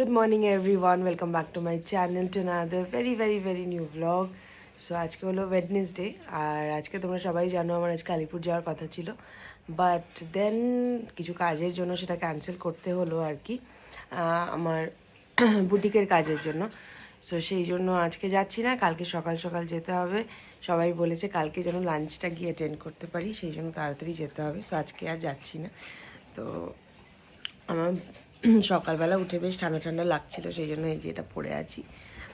Good morning everyone, welcome back to my channel to another very new vlog. So আজকে হলো Wednesday আর আজকে তোমরা সবাই জানো আমার আজকে আলিপুর যাওয়ার কথা ছিল, বাট দেন কিছু কাজের জন্য সেটা ক্যান্সেল করতে হলো আর কি, আমার বুটিকের কাজের জন্য। সো সেই জন্য আজকে যাচ্ছি না, কালকে সকাল সকাল যেতে হবে। সবাই বলেছে কালকে যেন লাঞ্চটা গিয়ে অ্যাটেন্ড করতে পারি, সেই জন্য তাড়াতাড়ি যেতে হবে। সো আজকে আর যাচ্ছি না। তো আমার সকালবেলা উঠে বেশ ঠান্ডা ঠান্ডা লাগছিল, সেই জন্য এই যে এটা পরে আছি।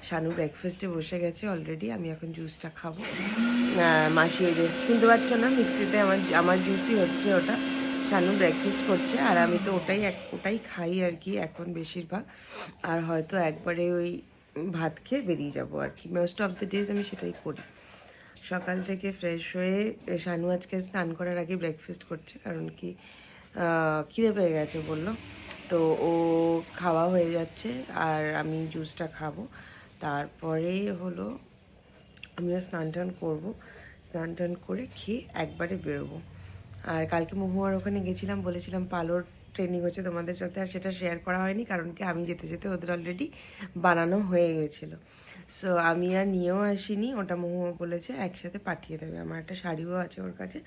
শানু ব্রেকফাস্টে বসে গেছে অলরেডি, আমি এখন জুসটা খাবো। মাসি এই যে শুনতে পাচ্ছ না, মিক্সিতে আমার জুসই হচ্ছে ওটা। শানু ব্রেকফাস্ট করছে আর আমি তো ওটাই খাই আর কি এখন বেশিরভাগ। আর হয়তো একবারে ওই ভাত খেয়ে বেরিয়ে যাবো আর কি, মোস্ট অফ দ্য ডেজ আমি সেটাই করি। সকাল থেকে ফ্রেশ হয়ে শানু আজকে স্নান করার আগে ব্রেকফাস্ট করছে, কারণ কি খিদে পেয়ে গেছে বললো। তো ও খাওয়া হয়ে যাচ্ছে আর আমি জুসটা খাবো। তারপরে হলো আমিও স্নান টান করবো, স্নান টান করে খেয়ে একবারে বেরোবো। আর কালকে মহুয়ার ওখানে গেছিলাম, বলেছিলাম পালোর ট্রেনিং হচ্ছে তোমাদের সাথে, আর সেটা শেয়ার করা হয়নি কারণ কি আমি যেতে যেতে ওদের অলরেডি বানানো হয়ে গেছিলো। সো আমি আর নিয়েও আসিনি, ওটা মহুয়া বলেছে একসাথে পাঠিয়ে দেবে। আমার একটা শাড়িও আছে ওর কাছে,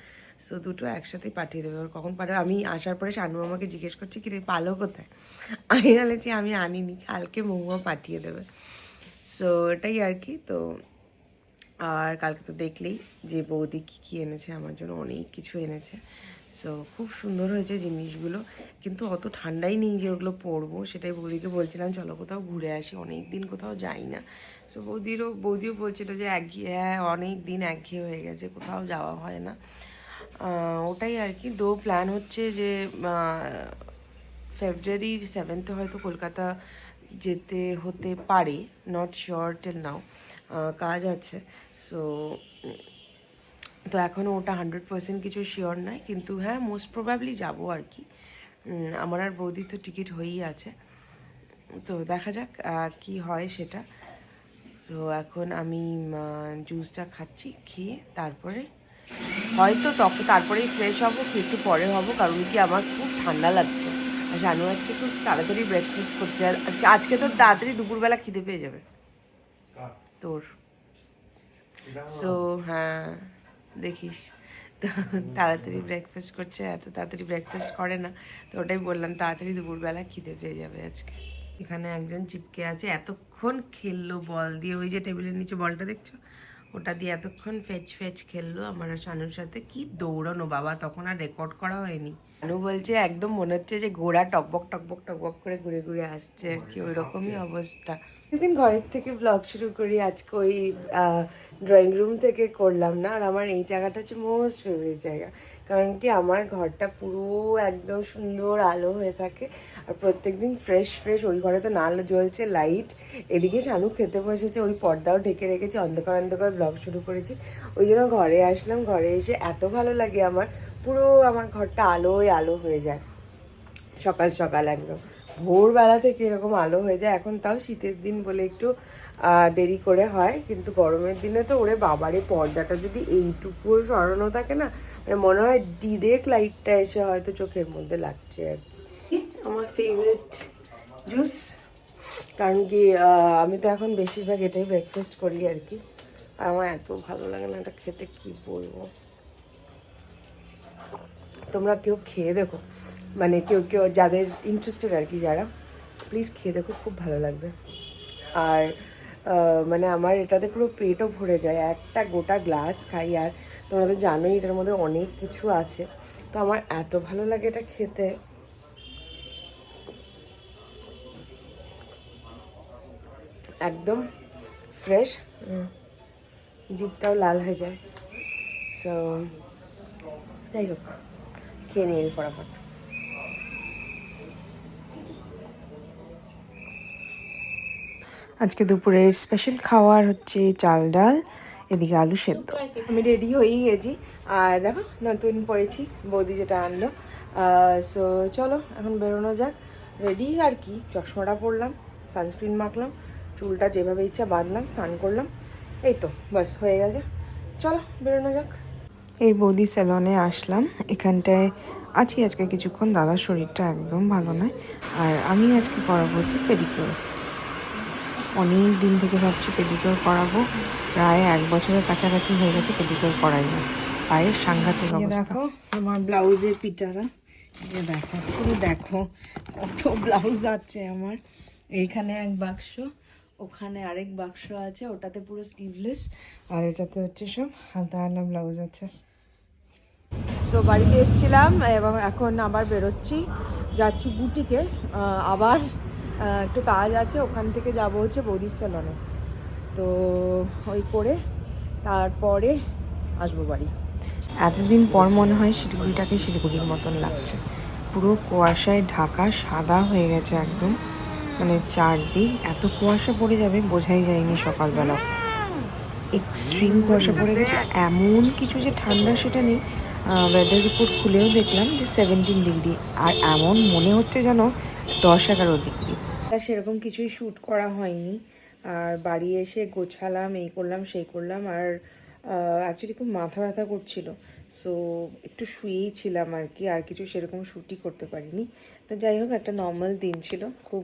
সো দুটো একসাথে পাঠিয়ে দেবে। ওর কখন পাঠাবে, আমি আসার পরে শানু আমাকে জিজ্ঞেস করছে কি রে পালো কোথায়, আমি বলেছি আমি আনিনি, কালকে মহুয়া পাঠিয়ে দেবে। সো এটাই আর কি। তো আর কালকে তো দেখলেই যে বৌদি কী এনেছে আমার জন্য, অনেক কিছু এনেছে। সো খুব সুন্দর হয়েছে জিনিসগুলো, কিন্তু অত ঠান্ডাই নেই যে ওগুলো পরবো। সেটাই বৌদিকে বলছিলাম চলো কোথাও ঘুরে আসি, অনেক দিন কোথাও যাই না। সো বৌদিও বলছিল যে অনেক দিন একঘেয়ে হয়ে গেছে, কোথাও যাওয়া হয় না। ওটাই আর কি। প্ল্যান হচ্ছে যে ফেব্রুয়ারির 7 হয়তো কলকাতা যেতে হতে পারে, নট শিওর টিল নাও, কাজ আছে। সো তো এখনও ওটা 100% কিছু শিওর নয়, কিন্তু হ্যাঁ মোস্ট প্রবাবলি যাবো আর কি। আমার আর বৌদি তো টিকিট হয়েই আছে, তো দেখা যাক কি হয় সেটা। তো এখন আমি জুসটা খাচ্ছি, খেয়ে তারপরে হয়তো তারপরেই ফ্রেশ হবো, একটু পরে হবো, কারণ কি আমার খুব ঠান্ডা লাগছে। আর জানু আজকে খুব তাড়াতাড়ি ব্রেকফাস্ট করছে, আর আজকে তো তাড়াতাড়ি দুপুরবেলা খিদে পেয়ে যাবে তোর। সো হ্যাঁ দেখিস, তো তাড়াতাড়ি ব্রেকফাস্ট করছে, এত তাড়াতাড়ি ব্রেকফাস্ট করে না। তো ওটাই বললাম তাড়াতাড়ি দুপুরবেলা খিদে পেয়ে যাবে আজকে। এখানে একজন চিপকে আছে, এতক্ষণ খেললো বল দিয়ে, ওই যে টেবিলের নিচে বলটা দেখছো ওটা দিয়ে এতক্ষণ ফেচ খেললো আমার আর শানুর সাথে। কি দৌড়ানো বাবা, তখন আর রেকর্ড করা হয়নি। শানু বলছে একদম মনে হচ্ছে যে ঘোড়া টকবক করে ঘুরে ঘুরে আসছে আর কি, ওই রকমই অবস্থা। সেদিন ঘরের থেকে ব্লগ শুরু করি, আজকে ওই ড্রয়িং রুম থেকে করলাম না। আর আমার এই জায়গাটা হচ্ছে মোস্ট ফেভারিট জায়গা, কারণ কি আমার ঘরটা পুরো একদম সুন্দর আলো হয়ে থাকে। আর প্রত্যেকদিন ফ্রেশ ওই ঘরে তো না জ্বলছে লাইট, এদিকে শানু খেতে বসেছে, ওই পর্দাও ঢেকে রেখেছে, অন্ধকার ব্লগ শুরু করেছি। ওই জন্য ঘরে আসলাম, ঘরে এসে এত ভালো লাগে আমার, পুরো আমার ঘরটা আলো হয়ে যায় সকাল সকাল, একদম ভোরবেলা থেকে এরকম আলো হয়ে যায়। এখন তাও শীতের দিন বলে একটু দেরি করে হয়, কিন্তু গরমের দিনে তো ওরে বাবারে পর্দাটা যদি এইটুকুও সরানো থাকে না, মানে মনে হয় ডিরেক্ট লাইটটা এসে হয়তো চোখের মধ্যে লাগছে আর কি। আমার ফেভারিট জুস, কারণ কি আমি তো এখন বেশিরভাগ এটাই ব্রেকফাস্ট করি আর কি। আর আমার এত ভালো লাগে না এটা খেতে, কি বলবো। তোমরা কেউ খেয়ে দেখো, মানে কেউ যাদের ইন্টারেস্টেড আর কি, যারা প্লিজ খেয়ে দেখো, খুব ভালো লাগবে। আর মানে আমার এটাতে পুরো পেটও ভরে যায়, একটা গোটা গ্লাস খাই। আর তোমরা তো জানোই এটার মধ্যে অনেক কিছু আছে, তো আমার এত ভালো লাগে এটা খেতে। একদম ফ্রেশ, জিভটাও লাল হয়ে যায়। সো যাই হোক, খেয়ে নিয়ে ফটাফট। আজকে দুপুরের স্পেশাল খাওয়ার হচ্ছে চাল ডাল, এদিকে আলু সেদ্ধ। আমি রেডি হয়েই গেছি, আর দেখো নতুন পরেছি, বৌদি যেটা আনলো। সো চলো এখন বেরোনো যাক। রেডি আর কি, চশমাটা পরলাম, সানস্ক্রিন মাখলাম, চুলটা যেভাবে ইচ্ছা বাঁধলাম, স্নান করলাম, এই তো বাস হয়ে গেছে। চলো বেরোনো যাক। এই বৌদি স্যালনে আসলাম, এখানটায় আছি আজকে কিছুক্ষণ। দাদার শরীরটা একদম ভালো নয়, আর আমি আজকে করাবো হচ্ছে পেডিকিওর। অনেক দিন থেকে ভাবছি পেডিকিওর করাবো, প্রায় 1 বছরের কাছাকাছি হয়ে গেছে পেডিকিওর করাই না। পায়ের সাংঘাতিক অবস্থা। দেখো আমার ব্লাউজের পিটারা, এই দেখো, শুধু দেখো কত ব্লাউজ আছে আমার। এইখানে এক বাক্স, ওখানে আরেক বাক্স আছে, ওটাতে পুরো স্লিভলেস, আর এটাতে হচ্ছে সব হাতা ব্লাউজ আছে। সো বাড়িতে এসেছিলাম এবং এখন আবার বেরোচ্ছি, যাচ্ছি বুটিকে। আবার একটু কাজ আছে, ওখান থেকে যাব হচ্ছে বৌদির স্যালনে। তো ওই করে তারপরে আসবো বাড়ি। এতদিন পর মনে হয় শিলিগুড়িটাকে শিলিগুড়ির মতন লাগছে। পুরো কুয়াশায় ঢাকা, সাদা হয়ে গেছে একদম, মানে চারদিক এত কুয়াশা পড়ে যাবে বোঝাই যায়নি সকালবেলা। এক্সট্রিম কুয়াশা পড়ে গেছে, এমন কিছু যে ঠান্ডা সেটা নেই। ওয়েদার রিপোর্ট খুলেও দেখলাম যে 17 ডিগ্রি, আর এমন মনে হচ্ছে যেন 10-11 ডিগ্রি। সেরকম কিছুই শ্যুট করা হয়নি, আর বাড়ি এসে গোছালাম, এই করলাম সেই করলাম, আর অ্যাকচুয়ালি খুব মাথা ব্যথা করছিল, সো একটু শুয়েই ছিলাম আর কি, আর কিছু সেরকম শ্যুটই করতে পারিনি। তো যাই হোক, একটা নর্মাল দিন ছিল, খুব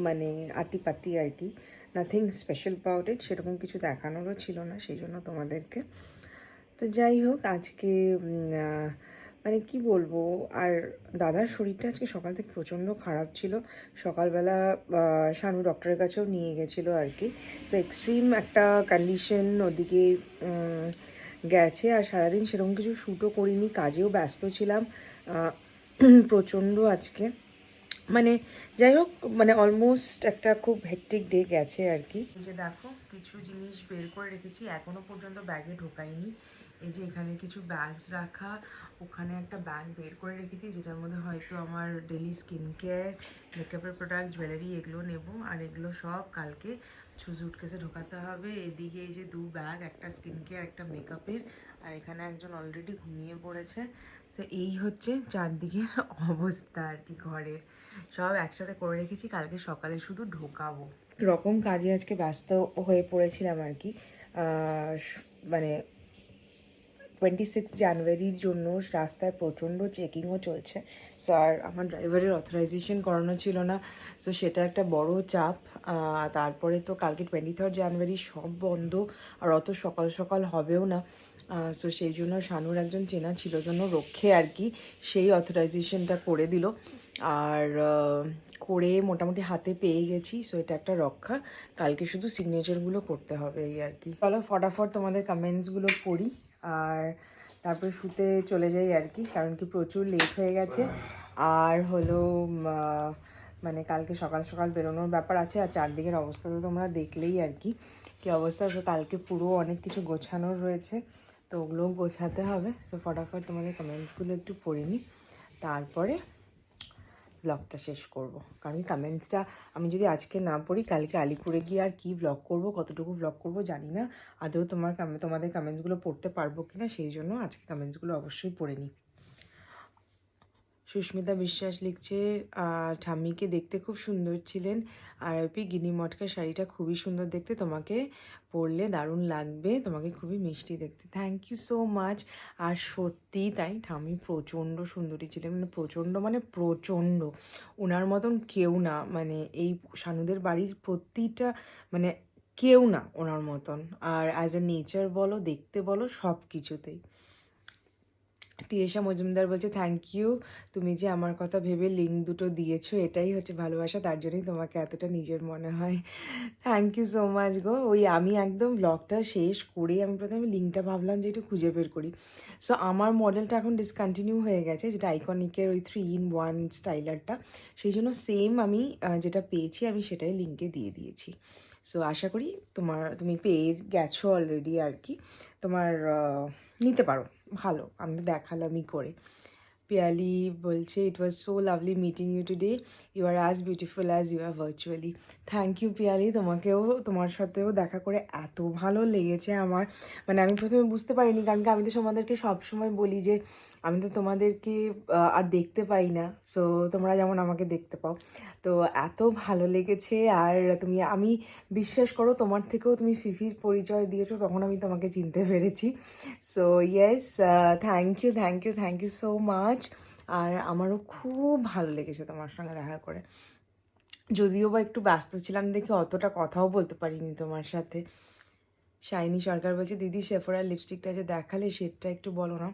মানে আতিপাতি আর কি, নাথিং স্পেশাল অ্যাবাউট ইট, সেরকম কিছু দেখানোরও ছিল না সেই জন্য তোমাদেরকে। তো যাই হোক, আজকে মানে কি বলবো, আর দাদার শরীরটা আজকে সকাল থেকে প্রচণ্ড খারাপ ছিল। সকালবেলা শানু ডক্টরের কাছেও নিয়ে গেছিলো আর কি। সো এক্সট্রিম একটা কন্ডিশন ওদিকে গেছে, আর সারাদিন সেরকম কিছু শ্যুটও করিনি, কাজেও ব্যস্ত ছিলাম প্রচণ্ড আজকে। মানে যাই হোক, মানে অলমোস্ট একটা খুব হেক্টিক ডে গেছে আর কি। এই যে দেখো, কিছু জিনিস বের করে রেখেছি, এখনো পর্যন্ত ব্যাগে ঢোকাইনি। এই যে এখানে কিছু ব্যাগস রাখা, ওখানে একটা ব্যাগ বের করে রেখেছি যেটার মধ্যে হয়তো আমার ডেলি স্কিন কেয়ার, মেকআপের প্রোডাক্ট, জুয়েলারি এগুলো নেব, আর এগুলো সব কালকে সুটকেসে ঢোকাতে হবে। এদিকে এই যে 2 ব্যাগ, একটা স্কিন কেয়ার একটা মেকআপের, আর এখানে একজন অলরেডি ঘুমিয়ে পড়েছে। সো এই হচ্ছে চারদিকের অবস্থা আর কি, ঘরের সব একসাথে করে রেখেছি, কালকে সকালে শুধু ঢোকাবো। রকম কাজে আজকে ব্যস্ত হয়ে পড়েছিলাম আর কি। মানে 26 জানুয়ারির জন্য রাস্তায় প্রচণ্ড চেকিংও চলছে। সো আর আমার ড্রাইভারের অথরাইজেশন করানো ছিল না, সো সেটা একটা বড় চাপ। তারপরে তো কালকে 23 জানুয়ারি, সব বন্ধ, আর অত সকাল সকাল হবেও না। সো সেই জন্য শানুর একজন চেনা ছিল, জন্য রক্ষে আর কি সেই অথরাইজেশনটা করে দিল, আর করে মোটামুটি হাতে পেয়ে গেছি। সো এটা একটা রক্ষা, কালকে শুধু সিগনেচারগুলো করতে হবে এই আর কি। চলো ফটাফট তোমাদের কমেন্টসগুলো পড়ি, আর তারপর শুতে চলে যাই আর কি, কারণ কি প্রচুর লেট হয়ে গেছে। আর হলো মানে কালকে সকাল সকাল বেরোনোর ব্যাপার আছে, আর চারদিকের অবস্থা তো তোমরা দেখলেই আর কি কী অবস্থা। তো কালকে পুরো অনেক কিছু গোছানোর রয়েছে, তো ওগুলোও গোছাতে হবে। সো ফটাফট তোমাদের কমেন্টসগুলো একটু পড়ে নিই, তারপরে ব্লগটা শেষ করব। কারণ কমেন্টসটা আমি যদি আজকে না পড়ি, কালকে আলিপুরে গিয়ে আর কি ব্লগ করব, কতটুকু ব্লগ করব জানি না, আদৌ তোমাদের কমেন্টসগুলো পড়তে পারবো কিনা, সেই জন্য আজকে কমেন্টসগুলো অবশ্যই পড়ে নিই। সুস্মিতা বিশ্বাস লিখছে, ঠাম্মিকে দেখতে খুব সুন্দর ছিলেন, আর গিনি মটকা শাড়িটা খুবই সুন্দর দেখতে, তোমাকে পরলে দারুণ লাগবে, তোমাকে খুবই মিষ্টি দেখতে। Thank you so much. আর সত্যিই তাই, ঠাম্মি প্রচণ্ড সুন্দরী ছিলেন, মানে প্রচণ্ড, ওনার মতন কেউ না, মানে এই শানুদের বাড়ির প্রতিটা, মানে কেউ না ওনার মতন, আর অ্যাজ এ নেচার বলো, দেখতে বলো, সব কিছুতেই। তিয়েশা মজুমদার বলছে, থ্যাংক ইউ, তুমি যে আমার কথা ভেবে লিঙ্ক দুটো দিয়েছো, এটাই হচ্ছে ভালোবাসা, তার জন্যই তোমাকে এতটা নিজের মনে হয়। থ্যাংক ইউ সো মাচ গো। ওই আমি একদম ব্লগটা শেষ করেই আমি প্রথমে লিঙ্কটা ভাবলাম যে একটু খুঁজে বের করি। সো আমার মডেলটা এখন ডিসকন্টিনিউ হয়ে গেছে, যেটা আইকনিকের ওই 3-in-1 স্টাইলারটা, সেই জন্য সেম আমি যেটা পেয়েছি আমি সেটাই লিঙ্কে দিয়ে দিয়েছি। সো আশা করি তুমি পেয়ে গেছো অলরেডি আর কি, তোমার নিতে পারো, ভালো, আমি দেখালামই করে। পিয়ালি বলছে, it was so lovely meeting you today, you are as beautiful as you are virtually. Thank you Piyali, তোমার সাথেও দেখা করে এত ভালো লেগেছে আমার। মানে আমি প্রথমে বুঝতে পারিনি, কারণ কি আমি তো তোমাদেরকে সবসময় বলি যে আমি তো তোমাদেরকে আর দেখতে পাই না, সো তোমরা যেমন আমাকে দেখতে পাও। তো এত ভালো লেগেছে, আর আমি বিশ্বাস করো, তোমার থেকেও তুমি ফিফির পরিচয় দিয়েছো, তখন আমি তোমাকে চিনতে পেরেছি। So yes, thank you so much. আর আমারও খুব ভালো লেগেছে তোমার সঙ্গে দেখা করে। যদিও বা একটু ব্যস্ত ছিলাম দেখে অতটা কথাও বলতে পারিনি তোমার সাথে। শাইনি সরকার বলছে, দিদি সেফোরার লিপস্টিকটা যে দেখালে সেটা একটু বলো না।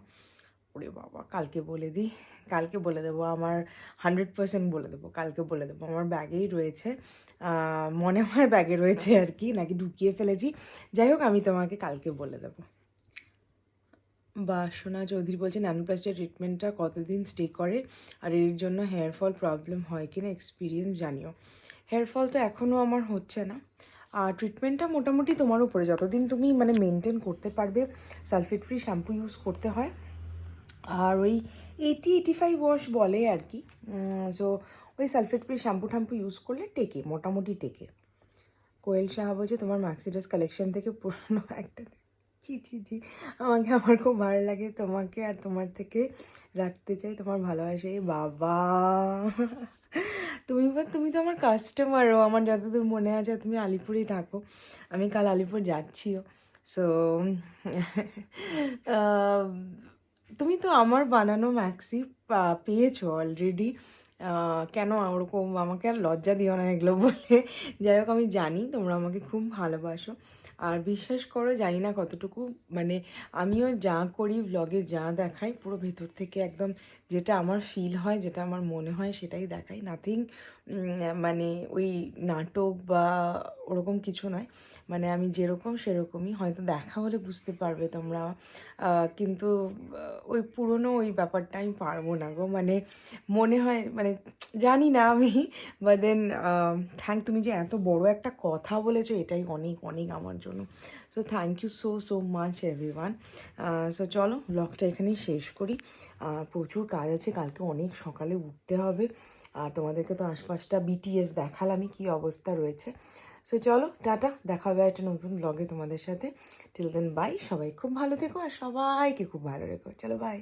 ওরে বাবা, কালকে বলে দিই, কালকে বলে দেবো, আমার 100% বলে দেবো, কালকে বলে দেবো। আমার ব্যাগেই রয়েছে, মনে হয় ব্যাগে রয়েছে আর কি, নাকি ঢুকিয়ে ফেলেছি। যাই হোক, আমি তোমাকে কালকে বলে দেবো। বাসনা চৌধুরী বলছে, ন্যানোপ্লাস্টিক ট্রিটমেন্টটা কতদিন স্টে করে আর এর জন্য হেয়ার ফল প্রবলেম হয় কিনা এক্সপিরিয়েন্স জানিও। হেয়ার ফল তো এখনও আমার হচ্ছে না। আর ট্রিটমেন্টটা মোটামুটি তোমার উপরে, যতদিন তুমি মানে মেনটেন করতে পারবে। সালফেট ফ্রি শ্যাম্পু ইউজ করতে হয়, আর ওই 80-85 ওয়াশ বলে আর কি। সো ওই সালফেট ফ্রি শ্যাম্পু ট্যাম্পু ইউজ করলে টেকে, মোটামুটি টেকে। কোয়েল সাহা বলছে, তোমার ম্যাক্সিডাস কালেকশন থেকে পুরনো একটা জি জি জি, আমার খুব ভালো লাগে তোমাকে, আর তোমার থেকে রাখতে চাই তোমার ভালোবাসা। এই বাবা, তুমি তো আমার কাস্টমারও, আমার যতদূর মনে আছে তুমি আলিপুরেই থাকো। আমি কাল আলিপুর যাচ্ছিও। সো তুমি তো আমার বানানো ম্যাক্সি পেয়েছো অলরেডি। কেন ওরকম আমাকে আর লজ্জা দিও না এগুলো বলে। যাই হোক, আমি জানি তোমরা আমাকে খুব ভালোবাসো, আর বিশ্বাস করো, জানি না কতটুকু মানে আমিও যা করি ভ্লগে, যা দেখাই, পুরো ভেতর থেকে একদম যেটা আমার ফিল হয়, যেটা আমার মনে হয় সেটাই দেখাই। নাথিং মানে ওই নাটক বা ওরকম কিছু নয়। মানে আমি যেরকম সেরকমই, হয়তো দেখা হলে বুঝতে পারবে তোমরা, কিন্তু ওই পুরনো ওই ব্যাপারটা আমি পারবো না গো। মানে মনে হয়, মানে জানি না আমি, বাট দেন তুমি যে এত বড় একটা কথা বলেছো, এটাই অনেক অনেক আমার জন্য। So thank you so so much everyone. So চলো ব্লগটা এখানেই শেষ করি। প্রচুর কাজ আছে, কালকে অনেক সকালে উঠতে হবে। আর তোমাদেরকে তো আশপাশটা বিটিএস দেখালামই কী অবস্থা রয়েছে। সো চলো টাটা, দেখা হবে একটা নতুন ব্লগে তোমাদের সাথে। টিল দেন বাই, সবাই খুব ভালো থেকো আর সবাইকে খুব ভালো রেখো। চলো বাই।